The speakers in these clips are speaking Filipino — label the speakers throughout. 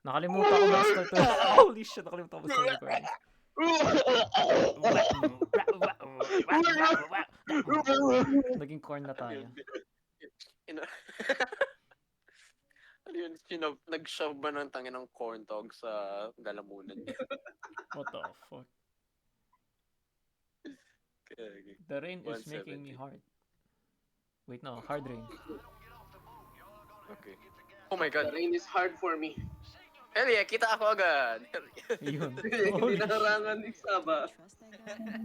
Speaker 1: Nakalimutan ko mag-start to. Holy shit, nakalimutan ko mag-start recording. Naging corn na tayo.
Speaker 2: Ano yun? Nag-shove ba ng tangin ng corn dog sa lalamunan niya?
Speaker 1: What the fuck? The rain is making me hard. Wait, no. Hard rain.
Speaker 2: Okay. Oh my god.
Speaker 3: The rain is hard for me.
Speaker 2: Hell yeah, kita ako agad.
Speaker 1: Yun.
Speaker 3: Hindi naharangan ni Saba.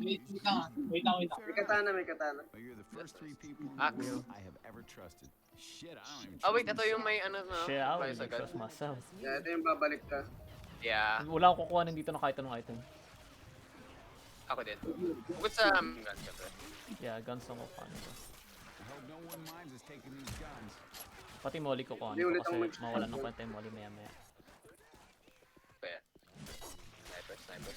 Speaker 4: Wait lang.
Speaker 3: May katana.
Speaker 5: You're the first 3 people
Speaker 2: Axe.
Speaker 5: I have ever trusted. Shit, I don't even
Speaker 2: Oh wait, ito yung may ano na.
Speaker 1: Shit, I
Speaker 2: supplies
Speaker 1: don't
Speaker 2: agad.
Speaker 1: trust myself.
Speaker 3: Yeah, ito yung babalik ka.
Speaker 2: Yeah,
Speaker 1: Wala akong kukuhanin dito na kahit anong item.
Speaker 2: ako din. Bukod sa gun, syempre.
Speaker 1: Yeah, guns ang kukuhanin ko.
Speaker 5: I hope no one minds us taking these guns.
Speaker 1: Pati molly ko kuhanin
Speaker 3: Hindi
Speaker 1: ko
Speaker 3: ulit
Speaker 1: kasi
Speaker 3: ang
Speaker 1: mawalan ng kwenta yung molly maya maya.
Speaker 2: Kaya. Sniper.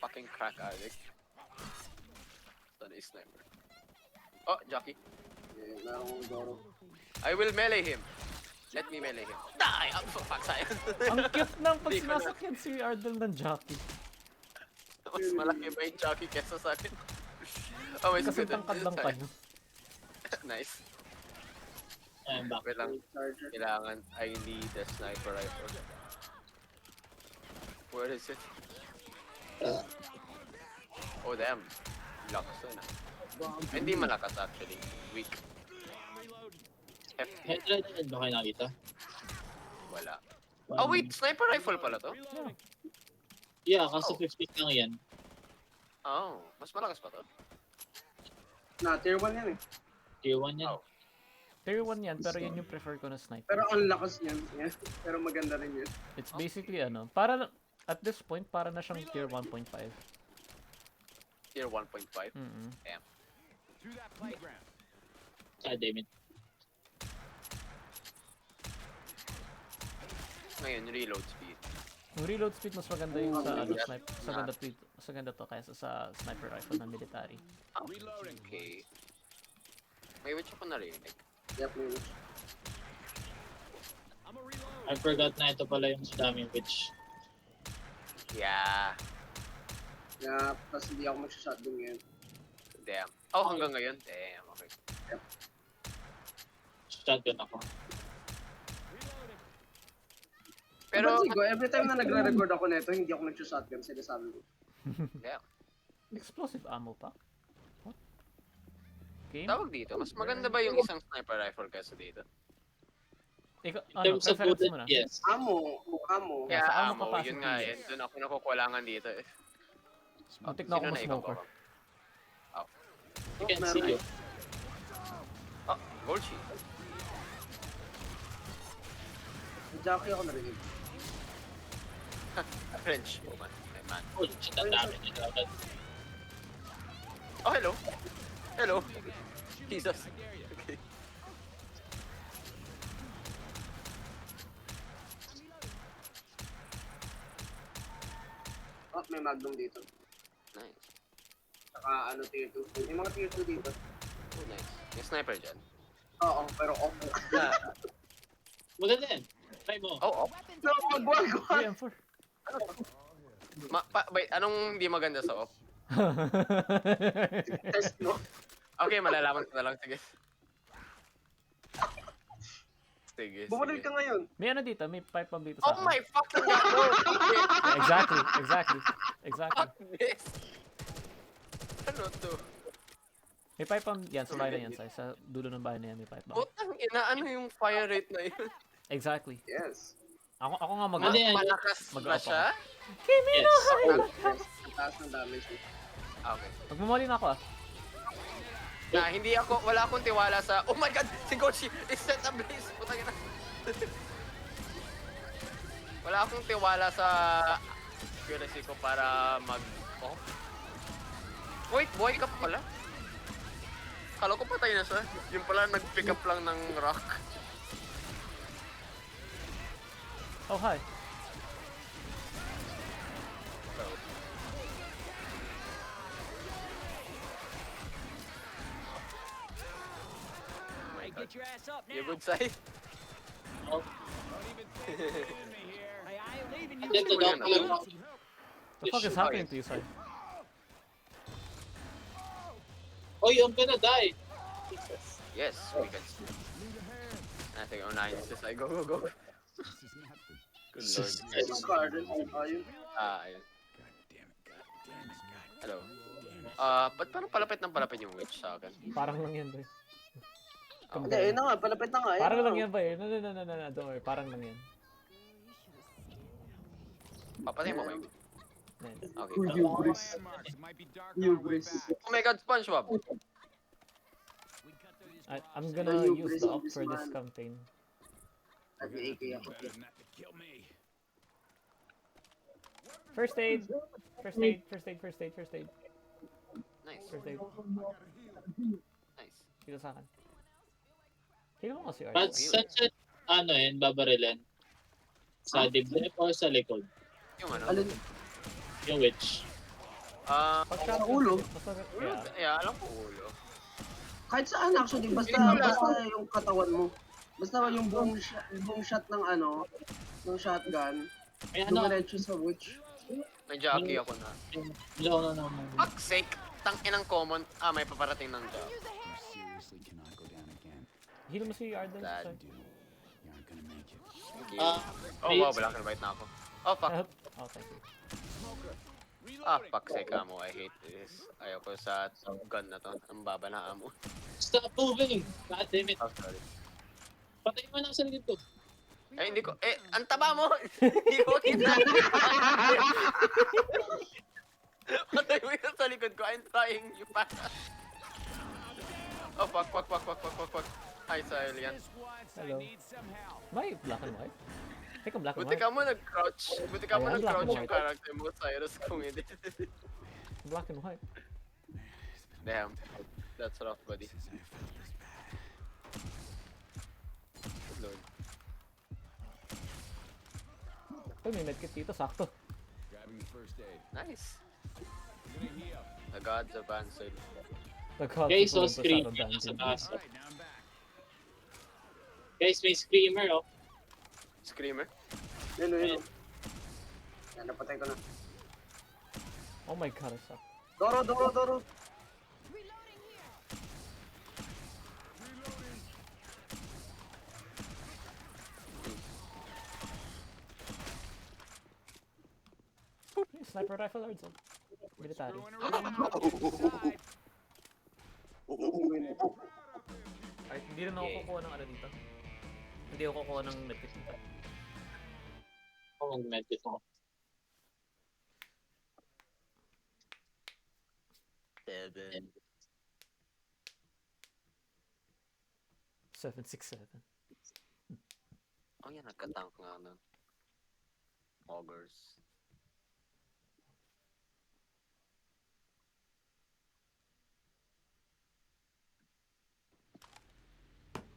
Speaker 2: Fucking crack addict. Sana is sniper. Oh, jockey.
Speaker 3: Yeah, meron kong Goro.
Speaker 2: I will melee him. Let me melee him. Die! Oh, fuck, sayang.
Speaker 1: Ang cute ng pag
Speaker 2: Di ko na-
Speaker 1: sinasakyan si Ardel ng jockey.
Speaker 2: Mas malaki ba yung jockey kesa sa akin? Oh, may
Speaker 1: Kasi
Speaker 2: susunod.
Speaker 1: tangkad lang kayo.
Speaker 2: Nice.
Speaker 4: I'm back.
Speaker 2: Wait lang.
Speaker 3: Charger.
Speaker 2: Kailangan, I need the sniper rifle. Where is it? Oh damn. Lakas na. Hindi malakas actually. Weak.
Speaker 4: Headlight ba kayo nakita?
Speaker 2: Wala. Oh wait, sniper rifle pala to?
Speaker 4: Yeah, kaso 50 lang yan.
Speaker 2: Oh, mas malakas pa to?
Speaker 3: Na, tier 1 yan eh.
Speaker 4: Tier 1 yan.
Speaker 2: Oh.
Speaker 1: Tier 1 yan, pero yun yung prefer ko na sniper.
Speaker 3: Pero ang lakas niyan. Yeah. Pero maganda rin yun.
Speaker 1: It's basically ano, at this point, para na siyang tier 1.5.
Speaker 2: Tier 1.5.
Speaker 1: Mm-hmm.
Speaker 5: Through that playground.
Speaker 4: God damn it.
Speaker 2: Ngayon, reload speed.
Speaker 1: Yung reload speed mas maganda yung sa ano, sniper, sa ganda to kaysa sa sniper rifle na military.
Speaker 2: Oh, okay. May witch ako narinig.
Speaker 3: Yep, may witch.
Speaker 4: I forgot na ito pala yung daming witch.
Speaker 2: Yeah.
Speaker 3: Yeah, tapos hindi ako magsha-shotgun ngayon.
Speaker 2: Damn. Oh, hanggang ngayon? Damn, okay.
Speaker 4: Shotgun ako.
Speaker 3: Pero ko, every time na nagre-record ako nito, hindi ako nagsha-shotgun, sinasabi ko.
Speaker 2: Damn.
Speaker 1: Explosive ammo pack? What? Game?
Speaker 2: Tawag dito, mas maganda ba yung isang sniper rifle kaysa dito?
Speaker 1: Ikaw,
Speaker 4: In
Speaker 1: ano,
Speaker 4: terms of
Speaker 1: preference
Speaker 4: bullet,
Speaker 1: mo na?
Speaker 4: yes.
Speaker 3: Amo.
Speaker 1: Yeah,
Speaker 2: Kaya
Speaker 1: sa ammo
Speaker 2: ammo,
Speaker 1: capacity,
Speaker 2: yun nga eh.
Speaker 1: yes.
Speaker 2: Doon ako nakukulangan dito eh.
Speaker 1: Muntik na ako
Speaker 2: Sino na ikaw
Speaker 1: smoker.
Speaker 2: ba?
Speaker 4: You can see you.
Speaker 2: Oh, gold sheet.
Speaker 3: Jockey ako narinig.
Speaker 2: French woman. Ay man.
Speaker 4: Holy shit, ang dami nila.
Speaker 2: Oh, hello. Hello. Jesus. Okay.
Speaker 3: Oh, may magnum dito.
Speaker 2: Nice.
Speaker 3: Saka ano, tier 2. May mga tier 2 dito.
Speaker 2: Oh, nice. May sniper dyan.
Speaker 3: Oo, pero off.
Speaker 4: Maganda yan. Try mo.
Speaker 2: Oh, oh.
Speaker 3: No, wag.
Speaker 1: 3M4.
Speaker 2: Wait, anong hindi maganda sa off?
Speaker 3: Test mo.
Speaker 2: Okay, malalaman ko na lang. Sige. Sige,
Speaker 3: Bumalik
Speaker 2: sige.
Speaker 3: ka ngayon.
Speaker 1: May ano dito, may pipe bomb dito sa
Speaker 2: Oh
Speaker 1: akin.
Speaker 2: my fucking god!
Speaker 1: Yeah, exactly.
Speaker 2: Fuck this! Ano to?
Speaker 1: May pipe bomb yan, sa bahay na yan, sa dulo ng bahay na yan, may pipe bomb.
Speaker 2: Putang ina, ano yung fire rate na yun?
Speaker 1: Exactly.
Speaker 3: Yes.
Speaker 1: Ako nga
Speaker 4: Ano yan?
Speaker 2: Malakas ba
Speaker 1: Mag-up
Speaker 2: siya?
Speaker 4: Yes.
Speaker 3: Ang taas ng damage mo.
Speaker 2: Okay.
Speaker 1: Magmumuli na ako ah.
Speaker 2: Na, hindi ako, wala akong tiwala sa, oh my god, si Gochi is set ablaze. Putang ina. Wala akong tiwala sa accuracy ko para mag-off. Wait, buhay ka pa pala? Kala ko patay na siya. Yung pala nag-pick up lang ng rock.
Speaker 1: Oh, hi.
Speaker 5: Get your ass up
Speaker 2: You
Speaker 5: now.
Speaker 2: good side?
Speaker 4: Oh,
Speaker 5: Don't even think you're leaving me here. Hey, I ain't leaving you.
Speaker 4: dito daw ko lang.
Speaker 1: The fuck is happening to you, Sai?
Speaker 4: Oy, I'm gonna die. Jesus.
Speaker 2: Yes, we can. I think unahin si Sai. Go, go, go.
Speaker 5: This is nothing.
Speaker 2: Good lord.
Speaker 3: Yung garden, ayun.
Speaker 2: Ayun.
Speaker 5: God damn it. God damn it. God
Speaker 2: Hello.
Speaker 5: damn it.
Speaker 2: Ba't parang palapit ng palapit yung witch sa akin?
Speaker 1: Parang lang yan, boy. Come
Speaker 3: Hindi,
Speaker 1: on.
Speaker 3: yun na nga, palapit na nga.
Speaker 1: Parang lang yan, boy. No, don't worry. Parang lang yan.
Speaker 2: Papatay mo kayo.
Speaker 1: Yan.
Speaker 2: Okay.
Speaker 3: Hubris.
Speaker 5: Landmarks. It might be dark on our way
Speaker 3: Hubris.
Speaker 5: back.
Speaker 2: Oh my god, SpongeBob!
Speaker 5: We cut through these
Speaker 1: I'm
Speaker 5: blocks.
Speaker 1: gonna
Speaker 3: You
Speaker 1: use
Speaker 3: brace
Speaker 1: the
Speaker 3: on
Speaker 1: up
Speaker 3: this
Speaker 1: for this
Speaker 3: man.
Speaker 1: campaign.
Speaker 3: Nag-AK ako.
Speaker 5: Better not to kill me.
Speaker 1: First aid! First aid, first aid, first aid, first aid.
Speaker 2: Nice.
Speaker 1: First aid.
Speaker 2: Nice.
Speaker 1: Dito sa akin. Hilo mo kasi,
Speaker 4: But
Speaker 1: Arch.
Speaker 4: saan siya, ano yun, babarilan? Sa dibdib o sa likod?
Speaker 2: Yung ano?
Speaker 3: Alin?
Speaker 4: Yung witch.
Speaker 1: Pagka
Speaker 3: Sa ulo?
Speaker 1: Basta,
Speaker 2: Ulo?
Speaker 1: yeah.
Speaker 2: Yeah, alam ko ulo.
Speaker 3: Kahit saan actually, basta
Speaker 2: Hindi ko
Speaker 3: basta yung katawan mo. Basta yung buong shot ng ano, ng shotgun,
Speaker 4: May ano,
Speaker 3: dumiretso sa witch.
Speaker 2: May jockey ako na.
Speaker 4: no.
Speaker 2: Fuck sake! Tangin ng common. May paparating ng job.
Speaker 5: You seriously cannot go down again.
Speaker 1: Hilo mo si Arden.
Speaker 2: Dad.
Speaker 1: Sai.
Speaker 5: Dude, you aren't gonna make it.
Speaker 2: Thank you.
Speaker 4: Ah,
Speaker 2: Oh wow, black and white na ako. Oh fuck.
Speaker 1: Help. Oh, thank you.
Speaker 2: Fuck sake amo. I hate this. Ayoko sa gun na to. Ang baba na amo.
Speaker 4: stop moving! God damn it.
Speaker 2: Oh, sorry.
Speaker 4: Patay mo na sa likod ko.
Speaker 2: Hindi ko. Ang taba mo! Hindi ko kita! Patay mo yun sa likod ko. I'm trying you pa. Oh, fuck. Hi, Silian.
Speaker 5: This once
Speaker 1: Hello.
Speaker 5: I need some help.
Speaker 1: May black and white? Teka, black and
Speaker 2: Buti
Speaker 1: white.
Speaker 2: ka mo nag-crouch. Buti ka mo
Speaker 1: Ayan, black and
Speaker 2: nag-crouch yung
Speaker 1: white.
Speaker 2: character mo, Cyrus, kung hindi.
Speaker 1: Black and white.
Speaker 2: Damn. That's rough, buddy.
Speaker 5: Since I felt this bad.
Speaker 2: Lord.
Speaker 1: Uy, may medkit dito. Sakto.
Speaker 5: Grabbing the first aid.
Speaker 2: Nice.
Speaker 5: I'm gonna heal.
Speaker 2: The gods have answered.
Speaker 4: Guys, so
Speaker 1: Nagkakot
Speaker 4: scream
Speaker 1: sa
Speaker 4: yun sa
Speaker 1: dungeon.
Speaker 4: taas.
Speaker 5: Alright, now I'm back.
Speaker 4: Guys, may screamer oh.
Speaker 2: Screamer.
Speaker 3: Yun. Yan, napatay ko na.
Speaker 1: Oh my god, I suck.
Speaker 3: Doro.
Speaker 1: Sniper rifle or something? Military.
Speaker 5: Screwing around. Inside.
Speaker 1: Ay, hindi rin ako kukuha ng ano dito. Hindi ako kukuha ng medkit dito.
Speaker 4: Ako mag-medkit ako.
Speaker 2: Seven.
Speaker 1: 767.
Speaker 2: Oh yan, nagka-tank nga nun. Augers.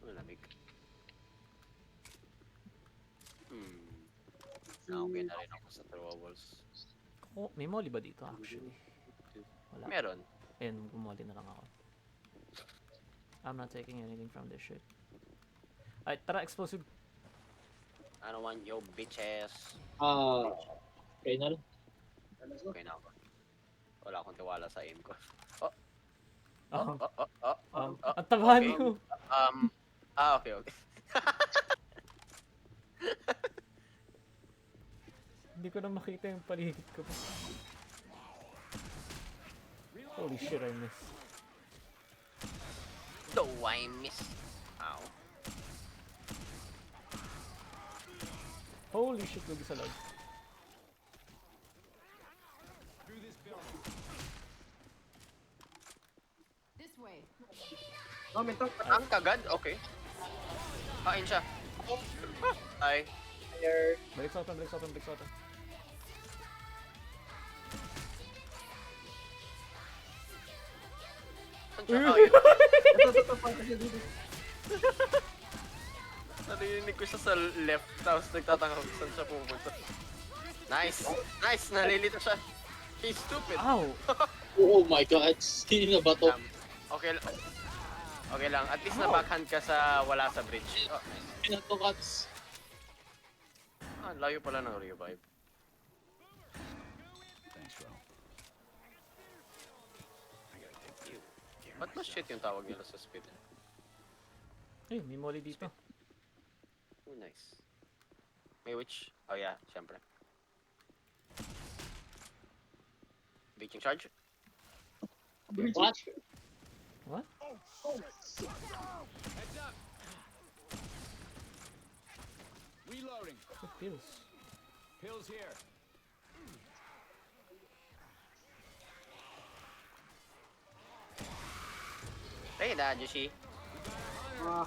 Speaker 2: Malamig. Okay na rin ako sa throwers.
Speaker 1: Oh, may molly ba dito actually? Wala.
Speaker 2: Meron.
Speaker 1: Ayun, gumoli na lang ako. I'm not taking anything from this shit. Ay, tara, explosive.
Speaker 2: I don't want your bitches.
Speaker 4: Okay na lang.
Speaker 2: Okay na ako. Wala akong tiwala sa aim ko.
Speaker 1: Oh,
Speaker 2: Oh.
Speaker 1: ang tabahan
Speaker 2: okay.
Speaker 1: mo.
Speaker 2: Okay.
Speaker 1: Hindi ko na makita yung paligid ko. Holy shit, I missed.
Speaker 2: Do I miss? Ow.
Speaker 1: Holy shit, lugi sa log.
Speaker 5: Through this building.
Speaker 6: This way.
Speaker 3: Oh, may tank.
Speaker 2: Ang kagad? Okay. Kain siya. Ay.
Speaker 1: Balik sa open.
Speaker 2: Saan siya? Oh, yun.
Speaker 3: Ito, pang kasi dito.
Speaker 2: Narinig ko siya sa left, tapos nagtatanga ko saan siya pupunta. Nice! Nalilito siya. He's stupid.
Speaker 1: Ow!
Speaker 4: Oh my god, sino na ba to?
Speaker 2: Okay lang. Okay lang, at least na backhand ka sa wala sa bridge. Oh,
Speaker 4: Pinato cuts.
Speaker 2: layo pala ng revive.
Speaker 5: Thanks, bro.
Speaker 2: Ba't mas shit yung tawag nila sa speed?
Speaker 1: Ay, may molly dito.
Speaker 2: Oh, nice. May witch? Oh yeah, syempre. Breaching charge?
Speaker 4: What?
Speaker 1: What?
Speaker 5: Heads up. Reloading.
Speaker 1: It feels.
Speaker 5: Pills here.
Speaker 2: Hey, da, Joshi.
Speaker 3: Ah,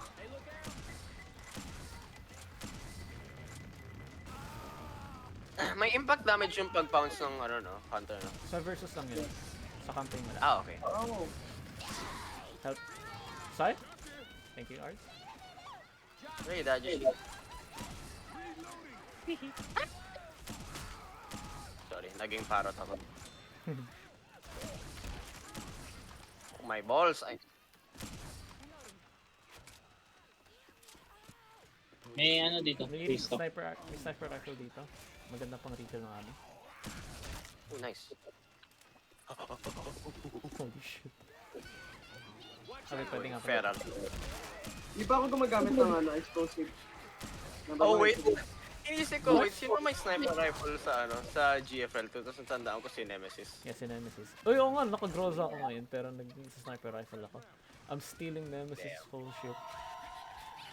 Speaker 2: May impact damage yung pag-pounce ng ano, no? Hunter, no?
Speaker 1: Sa versus lang yun. Sa campaign wala.
Speaker 2: Ah, okay.
Speaker 3: oh.
Speaker 1: Help. Side? Thank you, Art.
Speaker 2: Hey, da, Joshi. Sorry, naging parrot ako. Oh, my balls. Ay,
Speaker 4: May ano dito.
Speaker 1: May
Speaker 4: Free stock.
Speaker 1: sniper rifle dito. Maganda pang retail ng ano.
Speaker 2: oh, nice.
Speaker 1: Holy shit. Sabi pwede nga pala.
Speaker 2: Feral.
Speaker 3: Di pa ako gumagamit ng ano, explosive.
Speaker 2: Oh, wait. Inisip ko, wait, sino may sniper rifle sa ano, sa GFL 2? Tapos natandaan ko si Nemesis.
Speaker 1: Yes, si Nemesis. Uy, oo nga, naka-groza ako ngayon, pero nag-sniper rifle ako. I'm stealing Nemesis, whole shit.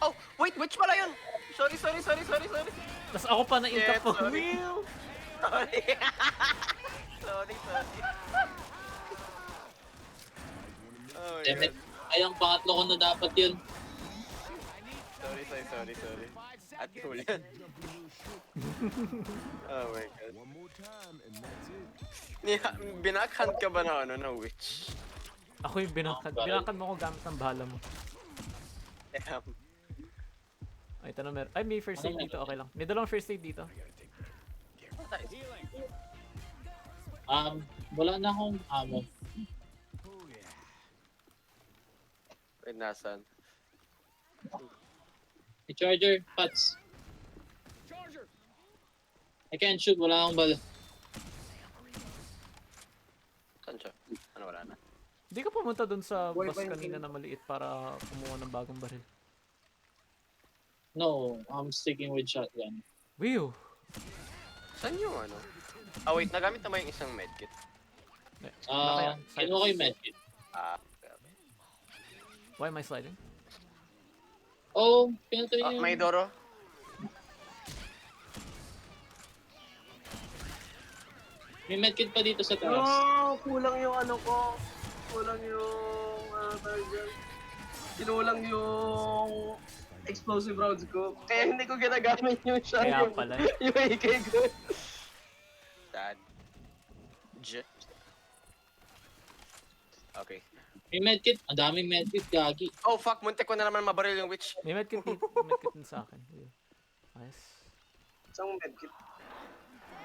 Speaker 2: Oh, wait, which pala yun? Sorry.
Speaker 1: Tapos ako pa na-incap
Speaker 2: Shit,
Speaker 1: ko.
Speaker 2: sorry.
Speaker 1: Will!
Speaker 2: Sorry. sorry. Oh my
Speaker 4: Damn it.
Speaker 2: god.
Speaker 4: Ay, ang pangatlo ko na dapat yun.
Speaker 2: Sorry. At cool yan. Oh my god.
Speaker 5: One more time and that's it.
Speaker 2: Binackhand ka ba na ano, na witch?
Speaker 1: Ako yung binakad mo ko gamit ng bala mo.
Speaker 2: Damn.
Speaker 1: Ay, ito na meron. Ay, may first aid dito, okay lang. May dalawang first aid dito.
Speaker 5: Healing.
Speaker 4: Wala na akong ammo.
Speaker 5: Oh yeah.
Speaker 2: Wait, nasan?
Speaker 4: May charger, Pats.
Speaker 5: Charger.
Speaker 4: I can't shoot, wala akong bala.
Speaker 2: Saan siya? Ano, wala na?
Speaker 1: Hindi ka pumunta dun sa
Speaker 3: Buhay
Speaker 1: bus
Speaker 3: pa yung
Speaker 1: kanina na maliit para kumuha ng bagong baril.
Speaker 4: No, I'm sticking with shotgun.
Speaker 1: Whew!
Speaker 2: Saan yung ano? Ah, wait, nagamit naman yung isang medkit.
Speaker 4: Kinuha ko yung medkit.
Speaker 2: Ah,
Speaker 1: Why am I sliding?
Speaker 4: Oh, pinatay yung...
Speaker 2: may Doro.
Speaker 4: May medkit pa dito sa taas.
Speaker 3: Oh, kulang yung ano ko. Kulang yung, tawag dyan. Kinulang yung explosive rounds ko. Kaya hindi ko ginagamit yung shot.
Speaker 1: Kaya pala.
Speaker 3: Yung AK ko.
Speaker 2: Dad. Okay.
Speaker 4: May medkit. Ang daming medkit, gagi.
Speaker 2: Oh, fuck. Muntik ko na naman mabaril yung witch.
Speaker 1: May medkit dito. May medkit din sa akin. Whew. Nice.
Speaker 3: Isang medkit.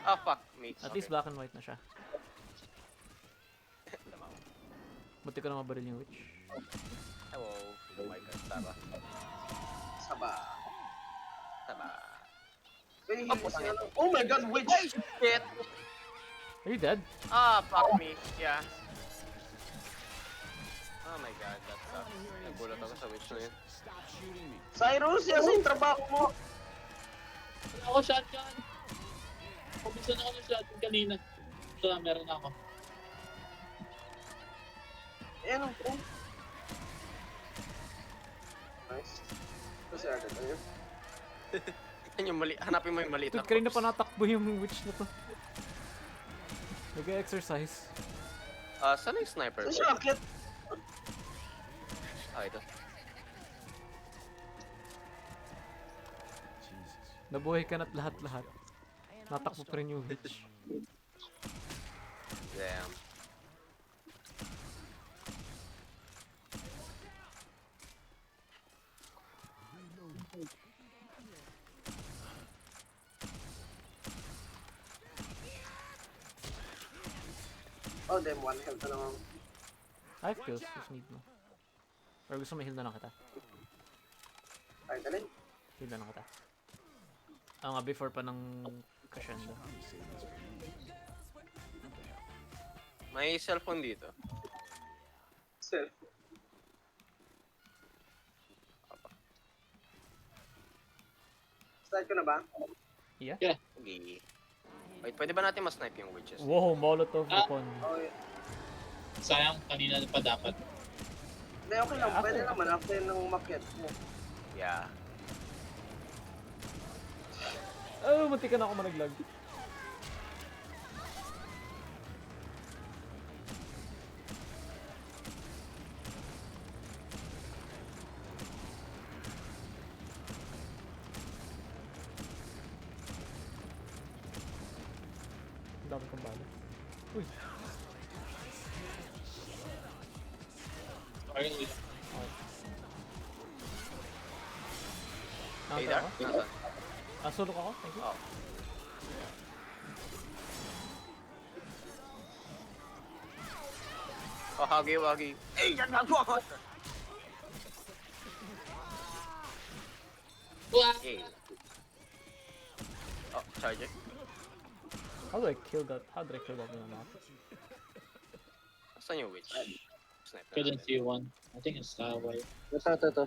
Speaker 2: Ah, fuck me.
Speaker 1: At least black and white na siya. Buti ko na mabaril yung witch.
Speaker 2: Hello. Oh my god. Taba.
Speaker 3: Saba.
Speaker 2: Taba.
Speaker 3: Wait, oh my god, witch!
Speaker 2: Shit.
Speaker 1: Are you dead?
Speaker 2: Ah, fuck me. Yeah. Oh my god, that sucks. Nagulat ako sa witch na yun.
Speaker 5: Stop shooting me.
Speaker 3: Cyrus, yan yung trabaho mo.
Speaker 4: Wala ako shotgun. Kumisan ako ng shotgun kanina. Ito na, meron ako.
Speaker 3: Ayan ang po. Nice. Kasi agad tayo.
Speaker 2: Yan yung mali. Hanapin mo yung maliit na
Speaker 1: Dude, kanina pa
Speaker 2: corpse.
Speaker 1: natakbo yung witch na to. Nag-exercise.
Speaker 2: Ah, saan yung sniper?
Speaker 3: Saan siya akit?
Speaker 2: Ah, ito.
Speaker 5: Jesus.
Speaker 1: Nabuhay ka na't lahat-lahat. Natakbo pa rin yung witch.
Speaker 2: Damn.
Speaker 3: Oh, damn, one health na naman.
Speaker 1: I have kills, just need mo. Or gusto mo heal na lang kita?
Speaker 3: Ay, dali.
Speaker 1: Heal na lang kita. Ah nga, before pa ng crescendo.
Speaker 2: May cellphone dito.
Speaker 3: Self. Start ko na ba?
Speaker 1: Yeah?
Speaker 2: Okay. Wait, pwede ba natin mas-snipe yung witches?
Speaker 1: Wow, Molotov
Speaker 4: Ah.
Speaker 1: weapon.
Speaker 3: Okay.
Speaker 4: Sayang, kanina pa dapat.
Speaker 3: Hindi, okay lang. Pwede naman after nung umakyat.
Speaker 2: Yeah.
Speaker 1: Oh, munti ka na ako malaglag. Ang dami kong bala. Uy,
Speaker 4: Sorry,
Speaker 2: Hey,
Speaker 1: nakita
Speaker 2: Dar?
Speaker 1: ako?
Speaker 2: Nasaan?
Speaker 1: Ah, sulok ako? Thank you.
Speaker 2: Oh. Oh, hagi-wagi. Eh, yan na ako!
Speaker 4: Wah!
Speaker 2: Eh. Oh, charger.
Speaker 1: How do I kill that? How did I kill that in the map?
Speaker 2: Saan yung witch? Snipe na
Speaker 4: Couldn't
Speaker 2: natin.
Speaker 4: see one. I think it's that way.
Speaker 3: Ito.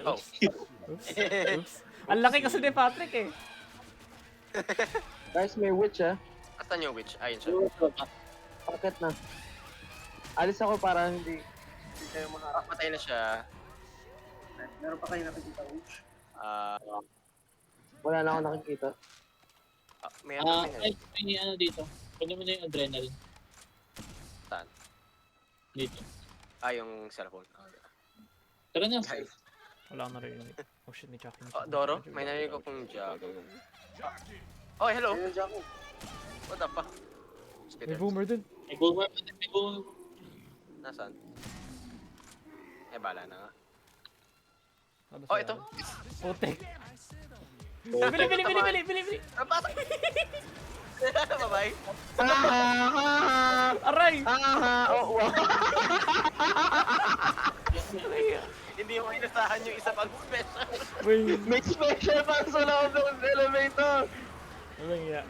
Speaker 2: Oh.
Speaker 1: Oops. Oops. Ang laki kasi ni Patrick eh.
Speaker 3: Guys, may witch
Speaker 2: Asan yung witch? Ayun siya.
Speaker 3: Packet na. Alis ako para hindi kayo maharap.
Speaker 2: Patay na siya.
Speaker 3: Meron pa kayo nakikita witch?
Speaker 2: Ah,
Speaker 3: Wala na ako nakikita.
Speaker 2: may
Speaker 4: Ah,
Speaker 2: ano may
Speaker 4: may ano dito. Pwede mo na yung adrenaline.
Speaker 2: Saan?
Speaker 4: Dito.
Speaker 2: Yung cellphone.
Speaker 4: Tara na.
Speaker 2: Guys.
Speaker 1: Wala akong narinig. Oh shit, may Chucky.
Speaker 2: Oh, Doro, may narinig ko kung Jack. Oh, hello!
Speaker 3: Ayun, Jaco.
Speaker 2: What the fuck?
Speaker 1: May
Speaker 2: Spitter.
Speaker 1: boomer dun.
Speaker 4: May boomer. May boomer.
Speaker 2: Nasaan? Eh, bala na nga.
Speaker 1: Ano
Speaker 2: Oh,
Speaker 1: sa-
Speaker 2: ito!
Speaker 1: Putek. Bili!
Speaker 2: Ah, pasok! Bye-bye!
Speaker 1: Aray!
Speaker 3: Oh, wow.
Speaker 2: Hindi mo inasahan yung isa pang special.
Speaker 1: Wait.
Speaker 3: May special pa sa loob ng elevator.
Speaker 1: Ano nga?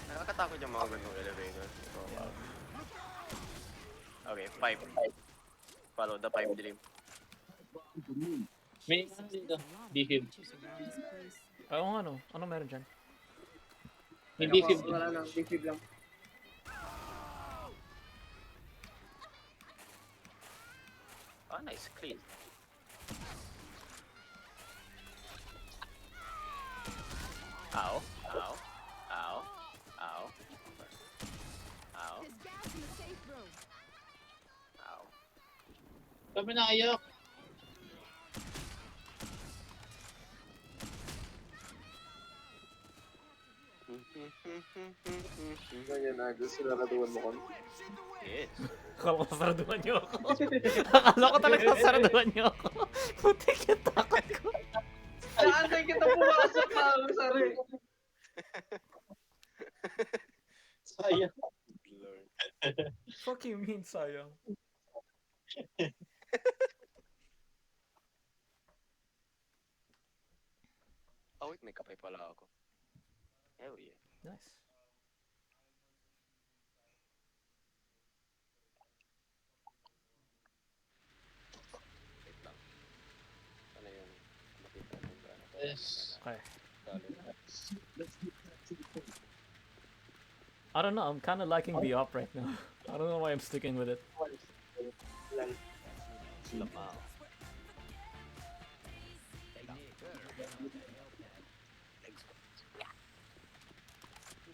Speaker 2: Nakakatakot yung mga ganung elevator. Okay, 5. Follow the 5 dilim.
Speaker 4: May ano dito. Defib.
Speaker 1: Oo nga no. Ano meron dyan?
Speaker 4: May defib.
Speaker 3: Wala lang, defib lang.
Speaker 2: Ah, nice. Clean. Ow. Ow. Ow. Ow. Ow. Ow.
Speaker 4: Kami na kayo.
Speaker 3: Ganyan na, gusto sila katuwan mo kon.
Speaker 2: Yes.
Speaker 1: Akala ko sasaraduhan niyo ako. Akala ko talaga sasaraduhan niyo ako. Putik yung takot ko.
Speaker 3: Saan tayo kita pumasok na, sorry.
Speaker 4: Sayang.
Speaker 2: Lord.
Speaker 1: Fuck you mean, sayang.
Speaker 2: Oh, wait, may kapay pala ako. Hell yeah.
Speaker 1: Nice.
Speaker 2: Wait lang. Ano yun? Makita kung gaano.
Speaker 4: Yes.
Speaker 1: Okay.
Speaker 2: Galing.
Speaker 1: I don't know, I'm kind of liking the op right now. I don't know why I'm sticking with it.
Speaker 2: Lamao.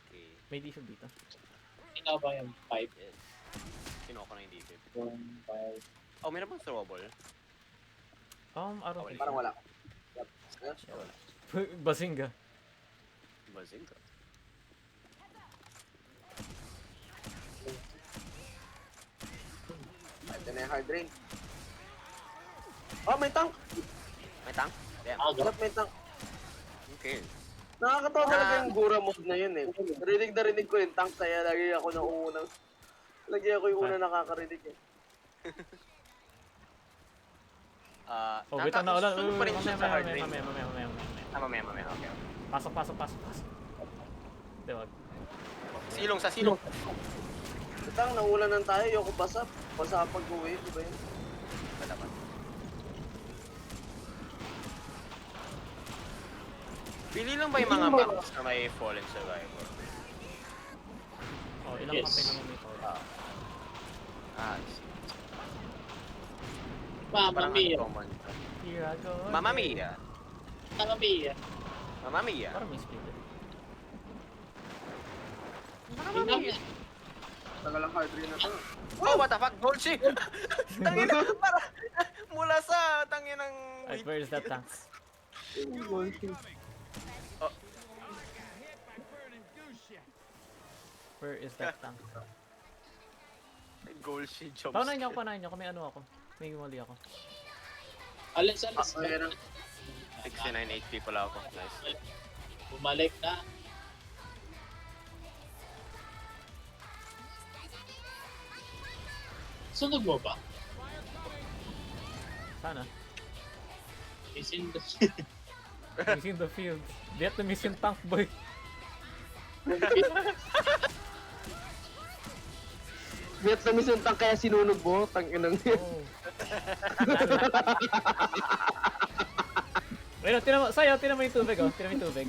Speaker 2: Okay.
Speaker 1: May defib dito.
Speaker 4: Ikaw ba yung 5?
Speaker 2: Yes. Kinuha ko na yung defib.
Speaker 4: 1, 5.
Speaker 2: Oh, meron bang throwable?
Speaker 1: I don't think
Speaker 3: Parang wala.
Speaker 1: so. Bazinga.
Speaker 2: Bazinga.
Speaker 3: Ito na yung hard drain. Oh, may tank!
Speaker 2: May tank? Yeah.
Speaker 4: Ah,
Speaker 3: Dapat may tank.
Speaker 2: Okay.
Speaker 3: Nakakatawa talaga yung Gura mode na yun eh. Narinig ko yung tank kaya lagi ako nauunang. Lagi ako yung una nakakarinig eh.
Speaker 1: Oh, wait lang na ulan.
Speaker 2: Sunod pa rin siya sa hard lane.
Speaker 1: Mamaya.
Speaker 2: Mamaya. Okay.
Speaker 1: Pasok. Di wag.
Speaker 2: Silong sa silong.
Speaker 3: Tang, naulanan tayo, yoko basa. Basa pag-uwi, di ba yun?
Speaker 2: Malaman. Pili lang ba yung mga maps na may fallen survivor?
Speaker 1: Oh, ilang
Speaker 4: Yes.
Speaker 1: kape naman may power.
Speaker 2: I see.
Speaker 4: Mamma
Speaker 2: Parang
Speaker 4: Mia.
Speaker 2: uncommon.
Speaker 1: Here I go.
Speaker 2: Mamma Mia.
Speaker 4: Mamma Mia.
Speaker 2: Mamma Mia.
Speaker 1: Parang may split eh.
Speaker 4: Mamma Mia.
Speaker 3: Tagal ang hard rin na to.
Speaker 2: Oh, what the fuck? Dolce! Tangin na, para mula sa tangin ng
Speaker 1: Alright, where is that tank? Where is that tank?
Speaker 2: Golsey jump
Speaker 1: Paunahin niyo ako. May ano ako. May mali ako.
Speaker 4: Alis.
Speaker 3: Ayan ang
Speaker 2: 69 HP pala ako. Nice.
Speaker 4: Bumalik na. Sunog mo ba?
Speaker 1: Sana.
Speaker 4: Isin
Speaker 1: Missing the field. Vietnamese yung tank boy.
Speaker 3: Vietnamese yung tank kaya sinunog mo, tanginang yun.
Speaker 1: Oh. Wait, no, tinan mo. Sayo, tinan mo yung tubig oh. Tinan mo yung tubig.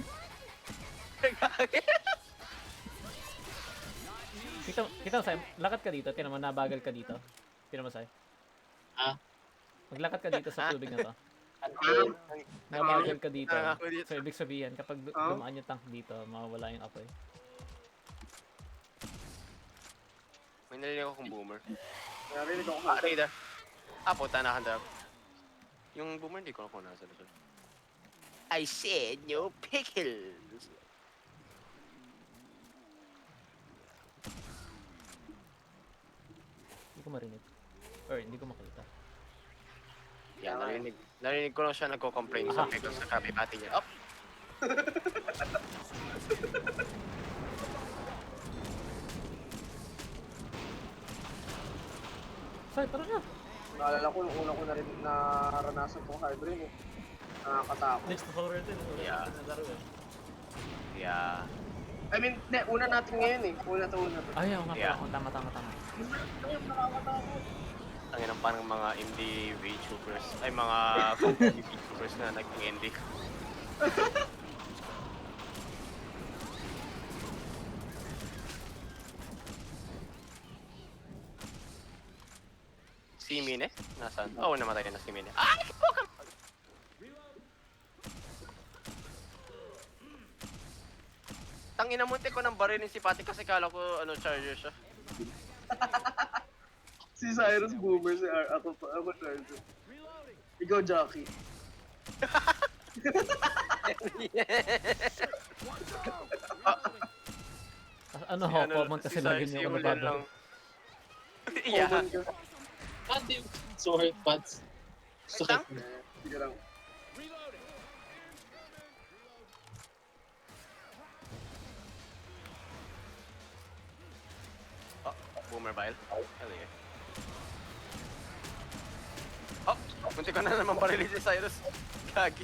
Speaker 1: Kita mo, Sayo. Lakad ka dito. Tinan mo, nabagal ka dito. Tinan mo, Sayo.
Speaker 4: Ah?
Speaker 1: Maglakad ka dito sa tubig na to. Nabagal ka dito.
Speaker 2: Ako dito.
Speaker 1: So, ibig sabihin, kapag dumaan yung tank dito, mawawala yung apoy.
Speaker 2: May narinig akong boomer.
Speaker 3: Narinig ako
Speaker 2: Raider. Puta, nakahanda. Yung boomer, hindi ko na kung nasa lusod. I said no pickles.
Speaker 1: Hindi ko marinig. Or, hindi ko makita.
Speaker 2: Yan, narinig ko lang siya nagko-complain sa pickles sa kapitati niya. Up!
Speaker 1: Sayo, tara na!
Speaker 3: Naalala ko, yung una ko na rin naranasan kong hard rin eh. Nakakatakot.
Speaker 1: Next to horror din.
Speaker 2: Yeah. Yeah.
Speaker 3: I mean, una natin ngayon eh. Una to.
Speaker 1: Ay, oo nga
Speaker 2: Yeah.
Speaker 1: pala. Tama.
Speaker 3: Ayun, nakakatakot.
Speaker 2: Ang yan parang mga indie VTubers. Ay, mga comedy VTubers na naging indie. Si Mine? Nasaan? Oo, namatay na si Mine. Ay! Tangina munti ko ng barilin si Pati kasi kala ko charger siya.
Speaker 3: Si Cyrus Boomer, si R. Ako Charger. Ikaw, Jackie.
Speaker 1: Ano ho, common kasi lagi niyo ako nababalik.
Speaker 2: Yeah.
Speaker 3: Common ka.
Speaker 4: Paano yung sword pads?
Speaker 2: Lang?
Speaker 3: Sige lang.
Speaker 2: Oh, boomer bile. Hell yeah. Oh, munti ko na naman barilin si Cyrus. Gagi.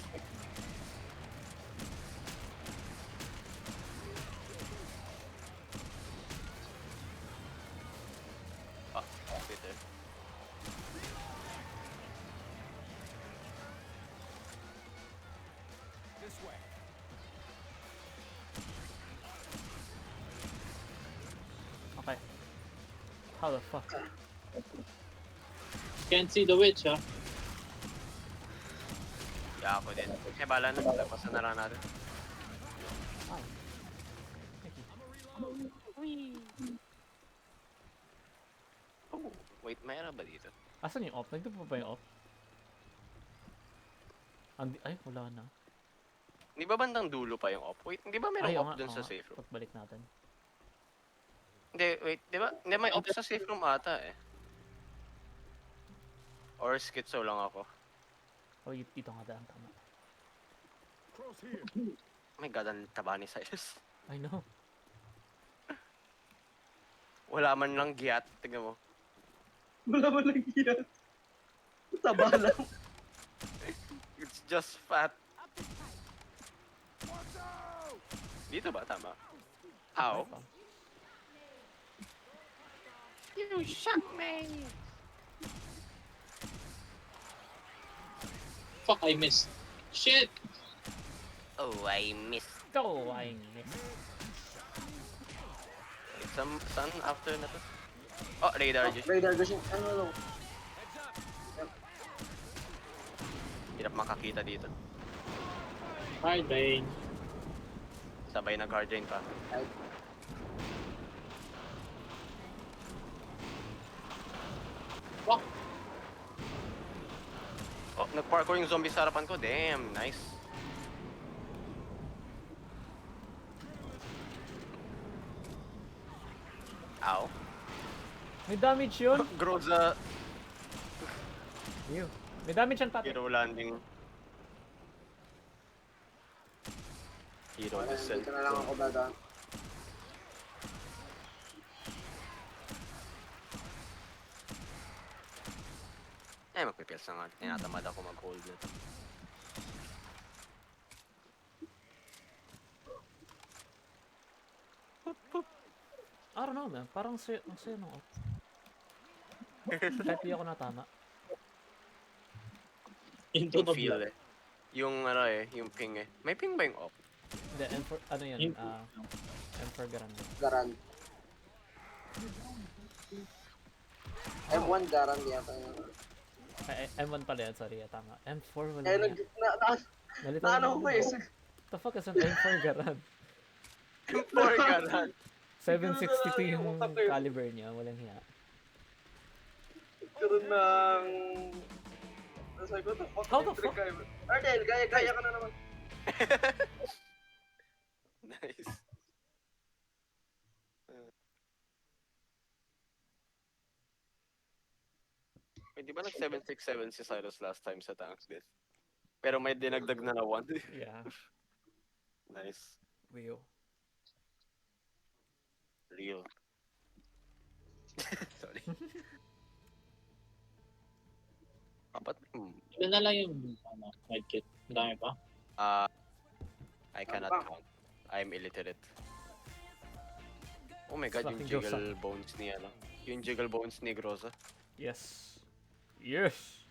Speaker 2: Oh, Peter.
Speaker 5: This way.
Speaker 1: Okay. How the fuck?
Speaker 4: Can't see the witch, ha?
Speaker 2: Yeah, ako din. Bala na. Lapasan na lang natin.
Speaker 1: Ay. Thank you.
Speaker 2: Oh, wait, mayroon ba dito?
Speaker 1: Asan yung off? Nagdo pa ba yung off? Ay, wala na.
Speaker 2: Hindi ba bandang dulo pa yung off? Wait, hindi ba mayroong
Speaker 1: oo
Speaker 2: off
Speaker 1: nga,
Speaker 2: dun
Speaker 1: oo
Speaker 2: sa
Speaker 1: nga.
Speaker 2: safe room?
Speaker 1: Pagbalik natin.
Speaker 2: Hindi, wait, di ba? Hindi, may off sa safe room ata eh. Or schizo lang ako.
Speaker 1: Oh, dito nga daan. Tama.
Speaker 5: Cross here.
Speaker 2: Oh my god, ang taba ni Cyrus.
Speaker 1: I know.
Speaker 2: Wala man lang giyat. Tingnan mo.
Speaker 3: Wala man lang yan. Taba lang.
Speaker 2: It's just fat. Dito ba? Tama. Ow.
Speaker 1: Okay pa.
Speaker 2: You shot me!
Speaker 4: Fuck, I missed. Shit!
Speaker 2: Oh, I missed.
Speaker 1: Go, I missed.
Speaker 2: Saan after na to? Oh, radar just.
Speaker 3: Radar gusto. Ano?
Speaker 2: Hirap makakita dito.
Speaker 4: Hard Bane.
Speaker 2: Sabay na guard drain pa.
Speaker 3: Ay,
Speaker 4: Fuck!
Speaker 2: Oh, nag-parkour yung zombie sa harapan ko. Damn, nice. Ow.
Speaker 1: May damage yun.
Speaker 2: Groza
Speaker 1: Ew. May damage yan, Patrick.
Speaker 2: hero landing. Hero
Speaker 3: wala,
Speaker 2: descent.
Speaker 3: dito na lang ako dadaan.
Speaker 2: Magpipils na nga. Tinatamad ako mag-hold na to.
Speaker 1: I don't know, man. Parang ang saya nung op. Kahit di ako natama.
Speaker 4: Into
Speaker 2: Yung
Speaker 4: the
Speaker 2: feel
Speaker 4: blood.
Speaker 2: eh. Yung ano eh, yung ping eh. May ping ba yung op?
Speaker 1: Hindi, ano yun?
Speaker 4: Yung-
Speaker 1: M4 Garand.
Speaker 3: Garan. M1 Garan yata yun.
Speaker 1: Ay, M1 pala yan, sorry. Tama. M4 wala
Speaker 3: Eh,
Speaker 1: yan. Nalito
Speaker 3: na ano
Speaker 1: na
Speaker 3: ko eh.
Speaker 1: The fuck is an M4 Garand?
Speaker 2: For ganon.
Speaker 1: 762 yung caliber niya. Walang hiya.
Speaker 3: Karoon ng... Sabi ko,
Speaker 1: How the fuck?
Speaker 3: Ardel, gaya ka na naman.
Speaker 2: Nice. Wait, di ba nag-767 si Cyrus last time sa tanks din? Pero may dinagdag na 1.
Speaker 1: Yeah.
Speaker 2: Nice.
Speaker 1: Weo.
Speaker 2: Real. Sorry. Ba't?
Speaker 4: Ilan na lang yung medkit? Madami pa?
Speaker 2: I cannot
Speaker 3: Ano ba?
Speaker 2: count. I'm illiterate. Oh my god, yung
Speaker 1: Fucking
Speaker 2: jiggle bones ni ano. Yung jiggle bones ni Groza.
Speaker 1: Yes. Yes!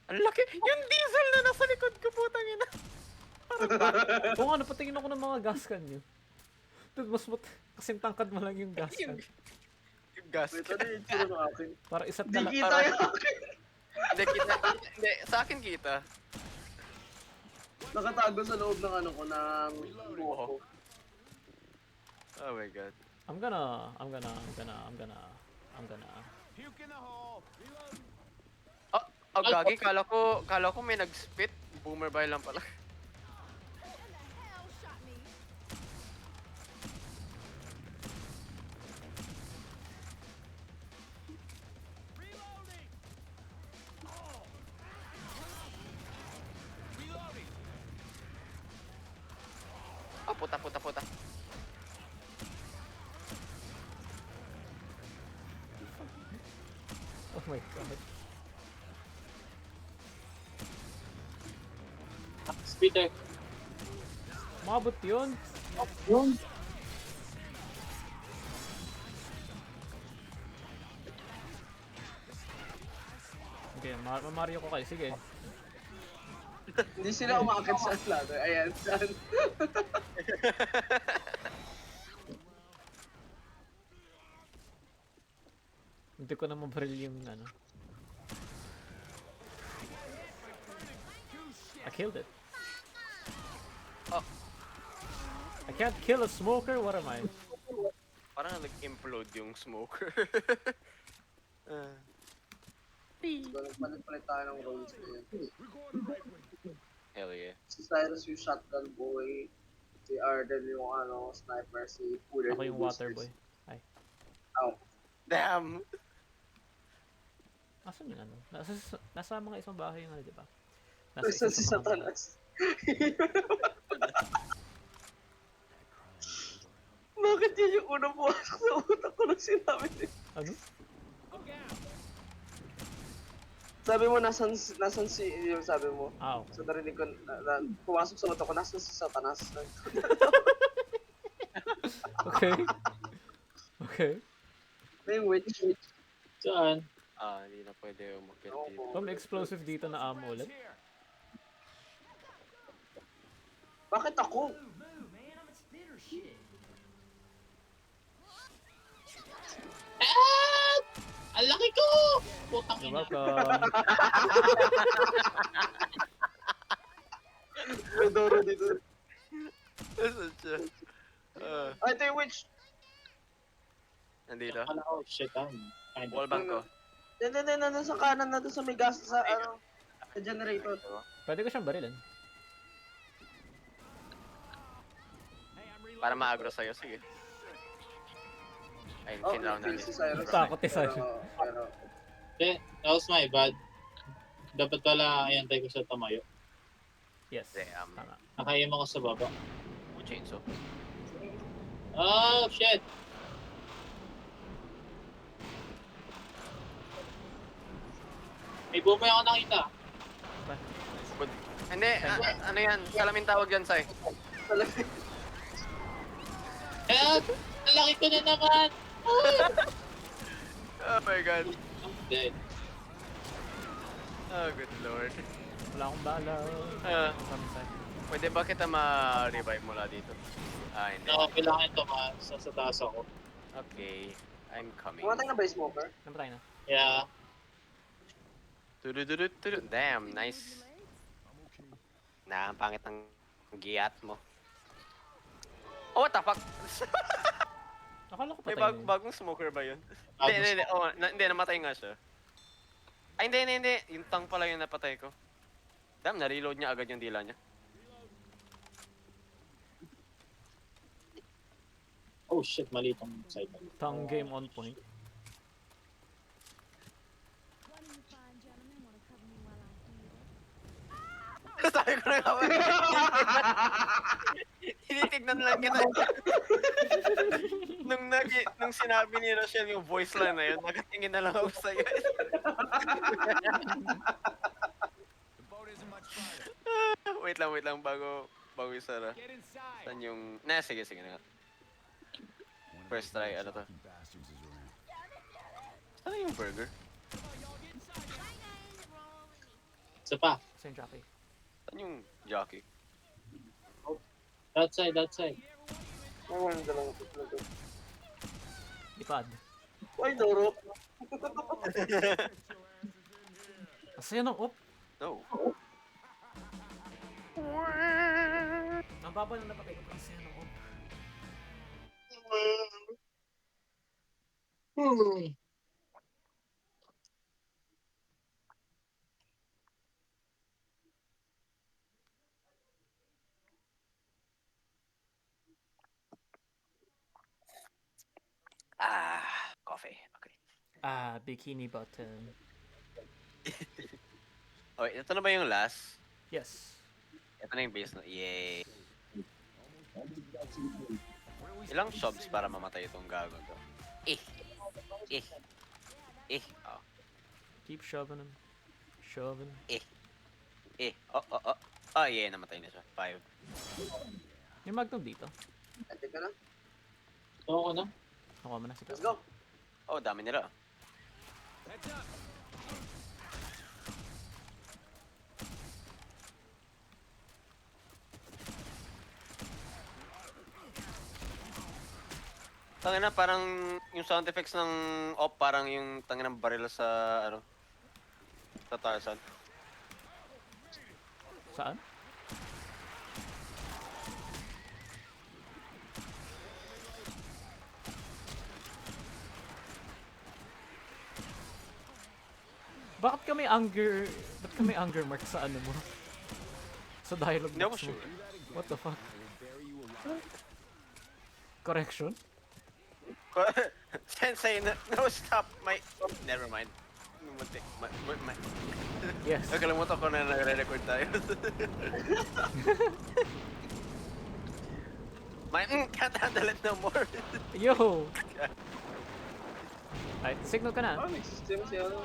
Speaker 2: Ang laki! Yung diesel na nasa likod ko, putang ina!
Speaker 1: Oo nga, napatingin ako ng mga gas can nyo. Dude, kasing tangkad mo lang yung gas can.
Speaker 2: Yung gas.
Speaker 3: Wait, ano yung tsura ng akin?
Speaker 1: Para isa't
Speaker 3: Di
Speaker 1: ka lang.
Speaker 3: kita yung akin.
Speaker 2: Hindi, hindi, sa akin kita.
Speaker 3: Nakatago sa loob ng ano ko, ng buho ko.
Speaker 2: Oh my god.
Speaker 1: I'm gonna.
Speaker 5: Puke in the hole. Reload.
Speaker 2: Oh, gagi, kala ko may nag-spit. Boomer by lang pala.
Speaker 5: Reloading. Reloading.
Speaker 2: Oh, puta.
Speaker 1: Oh my god.
Speaker 4: Peter.
Speaker 1: Mabot yun.
Speaker 4: Yun.
Speaker 1: Okay, Mario ko kayo. Sige.
Speaker 3: Hindi sila umakit sa ladder. Ayan, saan?
Speaker 1: Hindi ko na mabaril yung ano. I killed it.
Speaker 2: Oh.
Speaker 1: I can't kill a smoker? What am I?
Speaker 2: Parang nag-implode yung smoker.
Speaker 3: Palit-palit tayo ng roles ngayon.
Speaker 2: Hell yeah.
Speaker 3: Si Cyrus yung shotgun boy. Si Arden yung ano, sniper. Si Cooler
Speaker 1: Ako yung water boy. Hi.
Speaker 3: Ow.
Speaker 2: Damn!
Speaker 1: Asan yung ano? Nasa mga isang bahay yung ano, di ba?
Speaker 3: Isa si
Speaker 1: sa mga-
Speaker 3: Satanas. Bakit yun yung unang pumasok sa utak ko nung sinabi niya?
Speaker 1: Ano?
Speaker 3: Sabi mo, nasan si, yung sabi mo.
Speaker 1: Ah, okay.
Speaker 3: So narinig ko, pumasok sa utak ko, nasan si Satanas?
Speaker 1: Okay. Okay.
Speaker 3: May witch.
Speaker 4: Saan?
Speaker 2: Hindi na pwede umakyat
Speaker 3: Oo.
Speaker 2: dito.
Speaker 1: Oh, may explosive dito na ammo ulit.
Speaker 3: Bakit ako?
Speaker 4: Ah! Ang laki ko! Putang
Speaker 1: You're
Speaker 4: ina.
Speaker 1: welcome.
Speaker 3: May Doro dito.
Speaker 2: Nasaan siya?
Speaker 3: Ay, ito yung witch.
Speaker 2: Nandito.
Speaker 4: Akala ko, shit, kind of.
Speaker 2: Wallbang ko.
Speaker 3: Yan, nandun sa kanan, nandun sa may gas, sa ano, sa generator.
Speaker 1: Pwede ko siyang barilin.
Speaker 2: Para ma-agro sa'yo. Sige. Ayun,
Speaker 3: Oh,
Speaker 2: kinround na
Speaker 3: kill si Cyrus.
Speaker 1: Takot ni Cyrus.
Speaker 3: Pero,
Speaker 4: Eh, that was my bad. Dapat pala ayantay ko sa tumayo.
Speaker 1: Yes.
Speaker 2: Damn.
Speaker 1: Tama.
Speaker 4: Nakaim ako sa baba.
Speaker 2: Chainsaw.
Speaker 4: Oh, shit! May bumay ako nakita.
Speaker 2: Good. Hindi, ano yan? Salamin tawag yan, Sai.
Speaker 4: Eh, ang laki ko na naman!
Speaker 2: Oh my god.
Speaker 4: I'm dead.
Speaker 2: Oh, good lord.
Speaker 1: Wala akong bala. Kami sa'yo.
Speaker 2: Pwede ba kita ma-revive mula dito? Hindi.
Speaker 4: Kailangan ito sa taas ako.
Speaker 2: Okay. I'm coming.
Speaker 3: Pumatay na ba yung smoker?
Speaker 1: Namatay na.
Speaker 4: Yeah.
Speaker 2: Tudududududud. Damn, nice. Ang pangit ng giat mo. Oh, what the fuck?
Speaker 1: Akala ko
Speaker 2: May
Speaker 1: patay na yun.
Speaker 2: bagong smoker ba yun? Hindi. Oh, hindi, namatay nga siya. Ay, hindi. Yung tank pala yung napatay ko. Damn, na-reload niya agad yung dila niya.
Speaker 4: Oh shit, mali itong side.
Speaker 1: Tongue game on point.
Speaker 2: Sabi ko na nga ba? Tinitignan lang kita. nung sinabi ni Rochelle yung voice line na yun, nakatingin na lang ako sa'yo.
Speaker 5: The boat isn't much farther.
Speaker 2: wait lang, bago isara.
Speaker 5: Get inside.
Speaker 2: Saan yung... sige na. First try, ano to? Saan yung burger?
Speaker 4: Isa pa.
Speaker 1: Same jockey.
Speaker 2: Saan yung jockey?
Speaker 4: That side.
Speaker 3: Oo, ang dalawang tutlo to.
Speaker 1: Lipad.
Speaker 3: Ay, Doro.
Speaker 1: Asaya ng op.
Speaker 2: No.
Speaker 1: Ang baba na napatay ko. Asaya ng op.
Speaker 2: Coffee. Okay.
Speaker 1: Bikini bottom.
Speaker 2: Okay, ito na ba yung last?
Speaker 1: Yes.
Speaker 2: Ito na yung base na. Yay. Ilang shops para mamatay itong gago to? Oh.
Speaker 1: Keep shoving him. Shoving.
Speaker 2: Oh, yeah, namatay na siya. 5.
Speaker 1: May magnum dito.
Speaker 3: Ate ka na.
Speaker 4: Oo na.
Speaker 1: Nakuha mo na si
Speaker 3: Let's
Speaker 1: Pepper.
Speaker 3: go.
Speaker 2: Oh, dami nila.
Speaker 5: Heads up.
Speaker 2: Tangina, parang yung sound effects ng op, parang yung tangina ng baril sa, sa Tarzan.
Speaker 1: Saan? Bakit ka may anger mark sa ano mo? Sa dialogue
Speaker 2: Hindi ako
Speaker 1: box mo?
Speaker 2: sure.
Speaker 1: What the fuck? Correction?
Speaker 2: Sensei, no, stop. Oh, never mind.
Speaker 1: Yes.
Speaker 2: Nakalimutan ko na nagre-record tayo. Can't handle it no more.
Speaker 1: Yo! Ay, signal ka na.
Speaker 3: Nag-system si ano.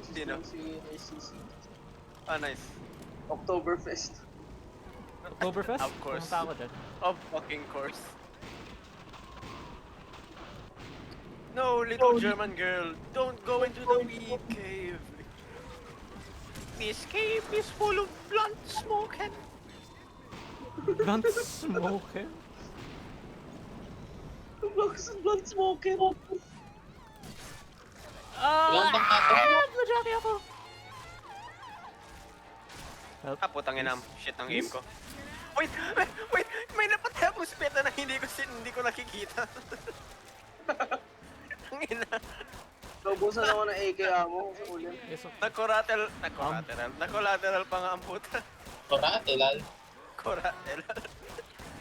Speaker 2: Sino?
Speaker 3: Si SCC.
Speaker 2: Ah, nice.
Speaker 3: Oktoberfest.
Speaker 1: Oktoberfest?
Speaker 2: Of course.
Speaker 1: Pumunta ako dyan.
Speaker 2: Of fucking course. No, little German girl, don't go into the weed cave. This cave is full of blunt smoke and...
Speaker 1: Blunt smoke eh?
Speaker 3: Blood smoking.
Speaker 4: Ilang bang natin?
Speaker 1: Madaki ako! Help.
Speaker 2: Ah, putang ina, shit ang aim ko. Wait! May napatay akong speta na hindi ko nakikita. Ang ina.
Speaker 3: Naubusan ako ng AK ammo sa ulit.
Speaker 1: Yes, okay.
Speaker 2: Nakolateral pa nga ang puta.
Speaker 4: Korate, lal.
Speaker 2: Collateral.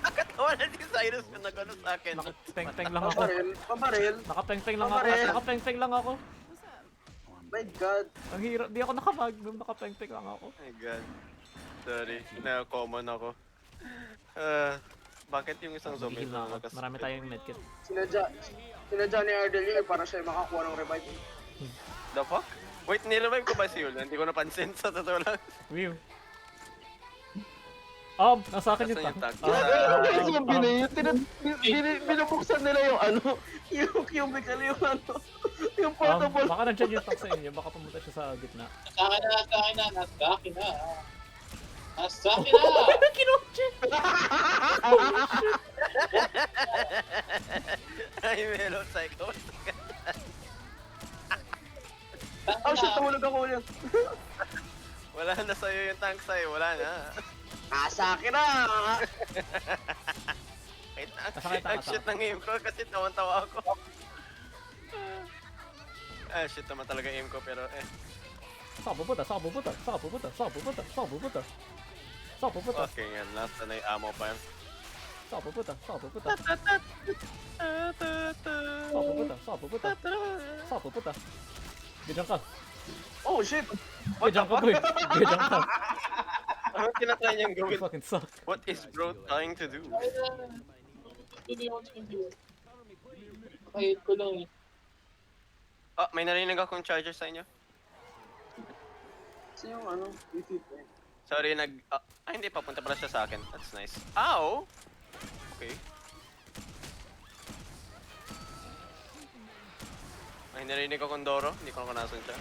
Speaker 2: Nakatawa na si Cyrus na nagano sa akin.
Speaker 1: Nakapeng-peng lang ako.
Speaker 3: Pabaril.
Speaker 1: Nakapeng-peng lang ako.
Speaker 3: Pabaril.
Speaker 1: Nakapeng-peng lang ako.
Speaker 3: My God.
Speaker 1: Ang hirap. Di ako nakamagnum. Nakapeng-peng lang ako.
Speaker 2: Oh my god. Sorry, na-common ako. Bakit yung isang zombie
Speaker 1: Hihil na
Speaker 2: na
Speaker 1: ako. Marami tayong medkit.
Speaker 3: Sinadya ni Ardel yun para siya makakuha ng revive.
Speaker 2: The fuck? Wait, nirevive ko ba si Yul? Hindi ko napansin sa totoo lang.
Speaker 1: Whew. Nasa akin yung
Speaker 2: Nasaan
Speaker 1: tank.
Speaker 2: yung tank?
Speaker 3: Yung zombie na yun, binubuksan nila yung ano, yung cubicle, yung ano, yung portable.
Speaker 1: Baka nandiyan yung tank sa inyo. Baka pumunta siya sa gitna.
Speaker 4: Sa akin na. Nasa akin na. Nasa akin na!
Speaker 1: Kinokche!
Speaker 2: Ay, Melo, psycho.
Speaker 3: Oh shit, tumulog ako ulit.
Speaker 2: Wala na sa'yo yung tank sa'yo, wala na.
Speaker 3: Nasa akin na!
Speaker 2: Wait,
Speaker 1: Nasakay
Speaker 2: ang shit ng aim ko kasi tawan-tawa ako. Shit naman talaga aim ko pero
Speaker 1: Saka pupunta.
Speaker 2: okay nga, nasa na yung ammo pa yun.
Speaker 1: Saka pupunta. Bidyan ka.
Speaker 3: Oh shit!
Speaker 1: Bidyan ka, boy. Bidyan ka.
Speaker 2: Ano tinatry niyang
Speaker 1: You
Speaker 2: gawin?
Speaker 1: fucking suck.
Speaker 2: What is bro trying to do?
Speaker 4: Hindi ako champion. Kahit ko lang eh.
Speaker 2: Oh, may narinig akong charger sa inyo.
Speaker 3: Kasi yung ano, YouTube eh.
Speaker 2: Sorry, hindi, papunta pala siya sa akin. That's nice. Ow! Okay. May narinig akong Doro. Hindi ko na kung nasan siya.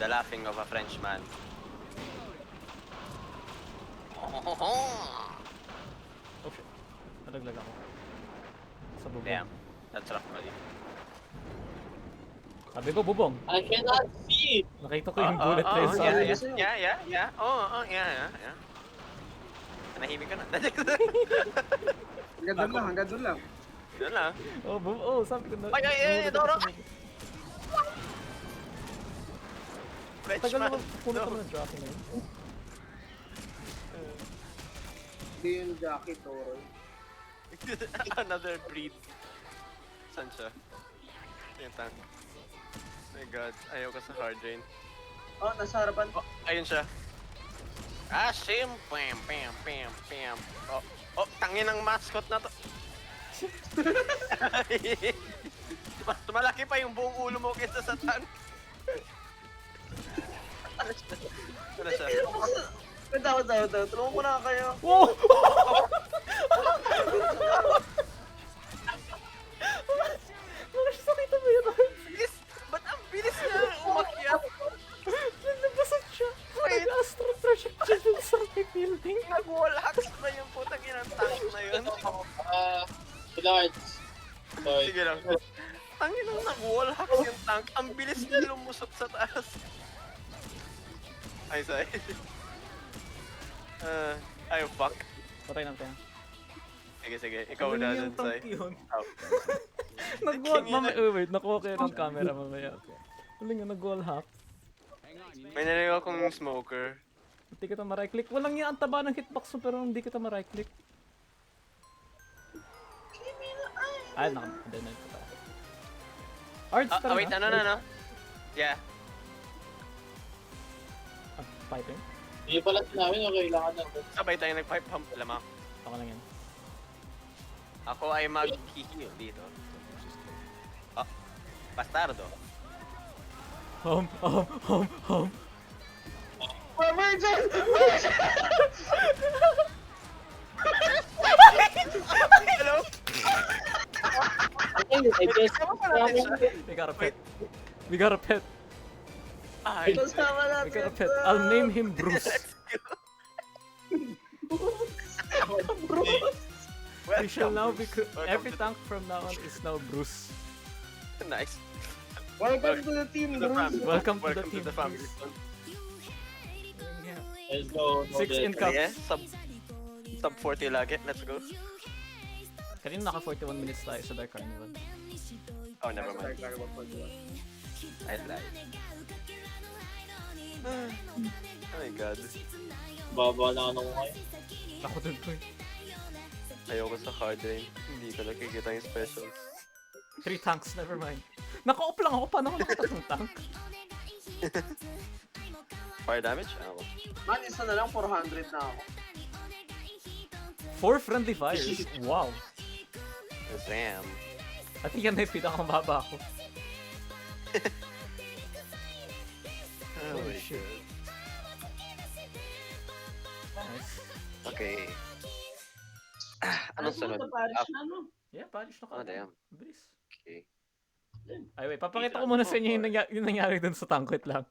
Speaker 2: The laughing of a Frenchman.
Speaker 1: Oh shit. Nalaglag ako. Sa bubong.
Speaker 2: Damn. That's rough, buddy.
Speaker 1: Sabi ko, bubong.
Speaker 4: I cannot see!
Speaker 1: Nakita ko yung bullet trail sa
Speaker 2: yeah,
Speaker 1: akin.
Speaker 2: yeah. Yeah. Nanahimik ka na.
Speaker 3: Hanggang doon lang.
Speaker 2: Yun lang.
Speaker 1: Sabi ko na.
Speaker 2: Ay, Doro!
Speaker 1: Tagal
Speaker 2: Frenchman.
Speaker 1: naman puno ko ng dropping yun.
Speaker 3: Hindi yung jacket, Toro.
Speaker 2: Another breed. Saan siya? Yung tank. My god, ayaw ka sa hard drain.
Speaker 3: Oh, nasa harapan.
Speaker 2: Oh, ayun siya. Sim! Pam! Tangin ng mascot na to. Mas malaki pa yung buong ulo mo kaysa sa tank. Ano siya?
Speaker 3: Daw. Tulungan ko na kayo.
Speaker 1: Wow! Bakit sakita mo yun?
Speaker 2: Bilis! Ba't ang bilis niya umakyat?
Speaker 1: Naglabasan siya.
Speaker 2: Wait.
Speaker 1: Nag-astro projectile dun sa may building.
Speaker 2: Nag-wall hacks ba yung putang inang tank na yun?
Speaker 4: Large. Sorry.
Speaker 2: Sige lang. Tangin ang nag-wall hacks yung tank. Ang bilis niya lumusot sa taas. Ay, sorry. Ay, fuck.
Speaker 1: Patay natin.
Speaker 2: Sige. Ikaw na dun, Sai.
Speaker 1: yun?
Speaker 2: Oh.
Speaker 1: Nag-wall, wait, nakuha kayo ng camera mamaya. Wala nga, nag-wall hack.
Speaker 2: May narinig akong smoker.
Speaker 1: Hindi kita ma-right click. Walang yung antaba ng hitbox mo pero hindi kita ma-right click. Ay, hindi na ito. Ards, tara
Speaker 2: wait,
Speaker 1: na.
Speaker 2: ano? Yeah.
Speaker 1: Ah, piping?
Speaker 4: Hindi pala sinabi na kailangan ng
Speaker 2: Sabay tayo nag-pipe pump. Alam mo.
Speaker 1: Ako lang yan.
Speaker 2: Ako ay mag-heal dito. Oh, bastardo.
Speaker 1: Home.
Speaker 3: Emergent!
Speaker 2: Hello?
Speaker 4: Okay, I guess.
Speaker 1: We got a pet.
Speaker 2: Ay,
Speaker 3: Kasama
Speaker 1: We
Speaker 3: natin.
Speaker 1: got a pet. I'll name him Bruce. We shall now be... Every tank from now on is now Bruce.
Speaker 2: Nice.
Speaker 3: Welcome to the team,
Speaker 2: To the
Speaker 3: Bruce.
Speaker 2: family.
Speaker 1: Welcome to the
Speaker 2: Welcome
Speaker 1: team,
Speaker 2: to the family.
Speaker 1: Bruce.
Speaker 4: Let's go.
Speaker 1: 6 in cup.
Speaker 2: Yeah, sub 40 lagi. Let's go.
Speaker 1: Kanina naka 41 minutes tayo sa Dark Carnival.
Speaker 2: Oh, never mind. I lied. Oh my god.
Speaker 4: Baba na ano ko ngayon.
Speaker 1: Ako dun to eh.
Speaker 2: Ayoko sa card game. Hindi ko nakikita yung specials.
Speaker 1: 3 tanks, never mind. Naka-off lang ako, paano ako nakatatlong tank?
Speaker 2: Fire damage? Ako.
Speaker 3: Man, isa na lang, 400 na ako.
Speaker 1: 4 friendly fires. Wow.
Speaker 2: Damn.
Speaker 1: At yan na yung pinakamababa ako.
Speaker 2: Oh
Speaker 1: Holy
Speaker 2: my
Speaker 1: shit.
Speaker 2: god.
Speaker 1: Nice.
Speaker 2: Okay. Anong sunod?
Speaker 3: Parish na, no?
Speaker 1: Yeah, parish na
Speaker 2: Oh,
Speaker 1: ka.
Speaker 2: damn.
Speaker 1: Bilis.
Speaker 2: Okay.
Speaker 1: Ay, wait. Papakita ko muna sa inyo yung nangyari dun sa tank. Wait lang.